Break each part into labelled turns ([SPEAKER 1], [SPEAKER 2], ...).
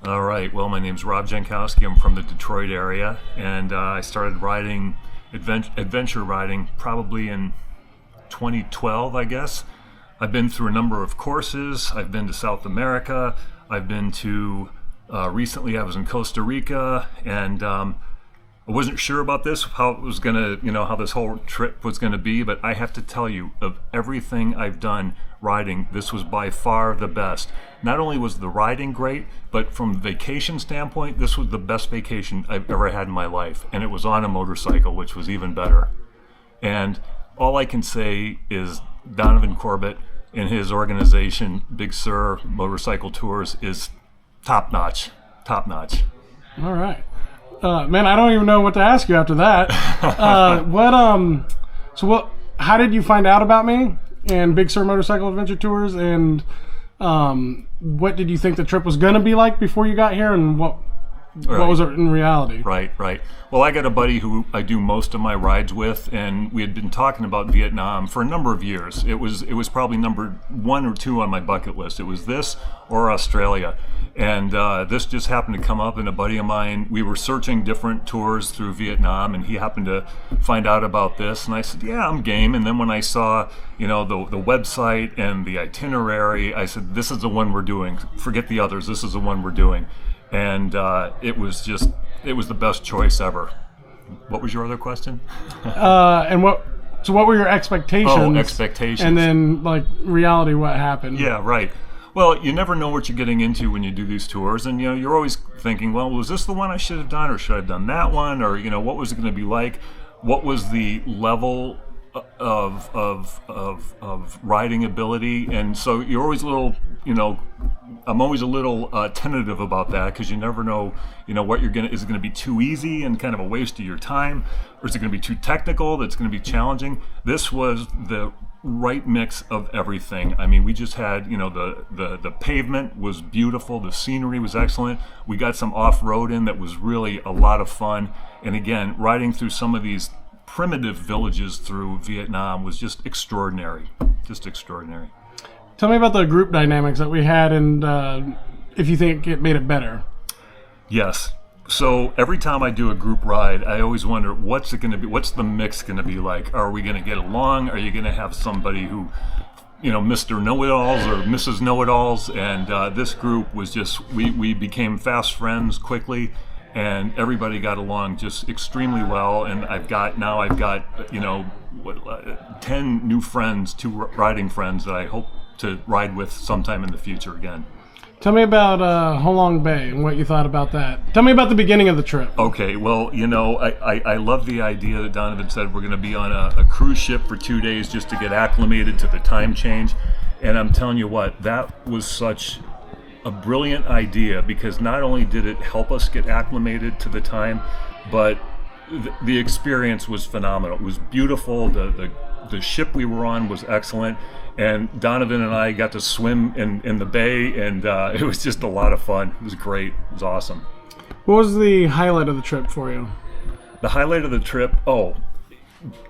[SPEAKER 1] All right. Well, my name's Rob Jankowski. I'm from the Detroit area, and I started riding adventure riding probably in 2012, I guess. I've been through a number of courses. I've been to South America. I've been to recently. I was in Costa Rica, and I wasn't sure about this, how it was gonna, how this whole trip was gonna be. But I have to tell you, of everything I've done riding, this was by far the best. Not only was the riding great, but from a vacation standpoint, this was the best vacation I've ever had in my life. And it was on a motorcycle, which was even better. And all I can say is Donovan Corbett and his organization, Big Sur Motorcycle Tours, is top notch. Top notch.
[SPEAKER 2] All right. Man, I don't even know what to ask you after that. How did you find out about me and Big Sur Motorcycle Adventure Tours, and what did you think the trip was going to be like before you got here, and what was it in reality?
[SPEAKER 1] Right. Well, I got a buddy who I do most of my rides with, and we had been talking about Vietnam for a number of years. It was probably number 1 or 2 on my bucket list. It was this or Australia. And this just happened to come up, and a buddy of mine, we were searching different tours through Vietnam, and he happened to find out about this, and I said, yeah, I'm game. And then when I saw, the website and the itinerary, I said, this is the one we're doing. Forget the others. This is the one we're doing. And it was the best choice ever. What was your other question?
[SPEAKER 2] So what were your expectations?
[SPEAKER 1] Oh, expectations.
[SPEAKER 2] And then, reality, what happened?
[SPEAKER 1] Yeah, right. Well, you never know what you're getting into when you do these tours, and you're always thinking, well, was this the one I should have done, or should I have done that one, or what was it going to be like? What was the level of riding ability? And so you're always a little, I'm always a little tentative about that, because you never know, what is it going to be too easy and kind of a waste of your time, or is it going to be too technical that's going to be challenging? This was the right mix of everything. I mean, we just had, the pavement was beautiful, the scenery was excellent. We got some off-road in that was really a lot of fun. And again, riding through some of these primitive villages through Vietnam was just extraordinary. Just extraordinary.
[SPEAKER 2] Tell me about the group dynamics that we had, and if you think it made it better.
[SPEAKER 1] Yes. So every time I do a group ride, I always wonder, what's it going to be? What's the mix going to be like? Are we going to get along? Are you going to have somebody who, Mr. Know-it-alls or Mrs. Know-it-alls? And this group was just, we became fast friends quickly, and everybody got along just extremely well. And I've got 10 new friends, 2 riding friends that I hope to ride with sometime in the future again.
[SPEAKER 2] Tell me about Ho Long Bay and what you thought about that. Tell me about the beginning of the trip.
[SPEAKER 1] Okay, well, I love the idea that Donovan said we're going to be on a cruise ship for 2 days just to get acclimated to the time change. And I'm telling you what, that was such a brilliant idea, because not only did it help us get acclimated to the time, but the experience was phenomenal. It was beautiful. The ship we were on was excellent. And Donovan and I got to swim in the bay, and it was just a lot of fun. It was great. It was awesome.
[SPEAKER 2] What was the highlight of the trip for you?
[SPEAKER 1] The highlight of the trip? Oh,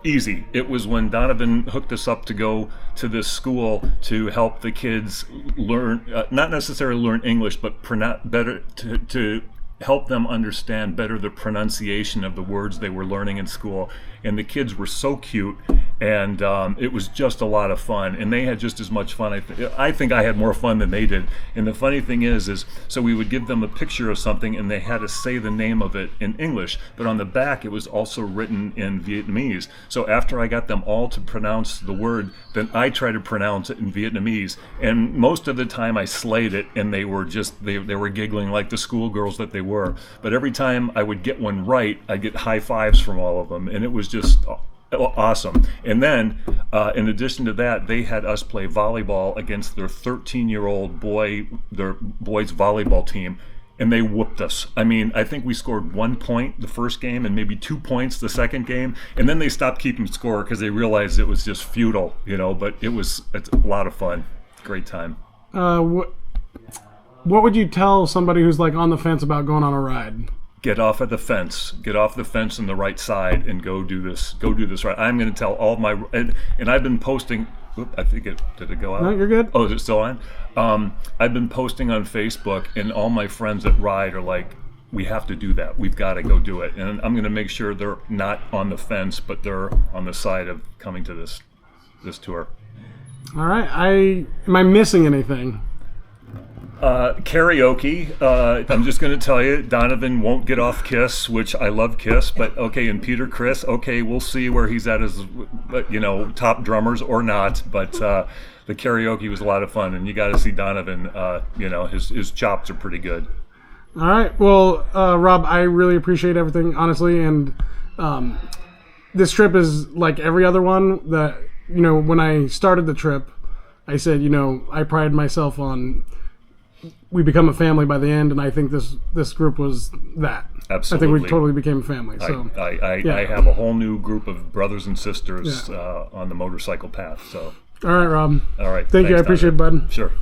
[SPEAKER 1] easy. It was when Donovan hooked us up to go to this school to help the kids learn, not necessarily learn English, but better to help them understand better the pronunciation of the words they were learning in school. And the kids were so cute, and it was just a lot of fun, and they had just as much fun. I think I had more fun than they did. And the funny thing is so we would give them a picture of something, and they had to say the name of it in English, but on the back it was also written in Vietnamese. So after I got them all to pronounce the word, then I tried to pronounce it in Vietnamese, and most of the time I slayed it, and they were giggling like the schoolgirls that they were. But every time I would get one right, I'd get high fives from all of them, and it was just awesome. And then in addition to that, they had us play volleyball against their 13-year-old boys volleyball team, and they whooped us. I mean, I think we scored 1 point the first game and maybe 2 points the second game, and then they stopped keeping score because they realized it was just futile, but it's a lot of fun. Great time.
[SPEAKER 2] What would you tell somebody who's on the fence about going on a ride?
[SPEAKER 1] Get off of the fence. Get off the fence on the right side and go do this. Go do this right. I'm going to tell all of my, and I've been posting I think did it go out?
[SPEAKER 2] No, you're good.
[SPEAKER 1] Oh, is it still on? I've been posting on Facebook, and all my friends that ride are like, we have to do that. We've got to go do it. And I'm going to make sure they're not on the fence, but they're on the side of coming to this tour.
[SPEAKER 2] All right. Am I missing anything?
[SPEAKER 1] Karaoke. I'm just going to tell you, Donovan won't get off Kiss, which I love Kiss, but okay. And Peter Criss, okay, we'll see where he's at as top drummers or not. But the karaoke was a lot of fun, and you got to see Donovan. His chops are pretty good.
[SPEAKER 2] All right. Well, Rob, I really appreciate everything, honestly. And this trip is like every other one that, when I started the trip, I said, I pride myself on we become a family by the end. And I think this group was that.
[SPEAKER 1] Absolutely.
[SPEAKER 2] I think we totally became a family. So
[SPEAKER 1] I have a whole new group of brothers and sisters on the motorcycle path. So.
[SPEAKER 2] All right, Rob.
[SPEAKER 1] All right.
[SPEAKER 2] Thank you. I appreciate it, bud.
[SPEAKER 1] Sure.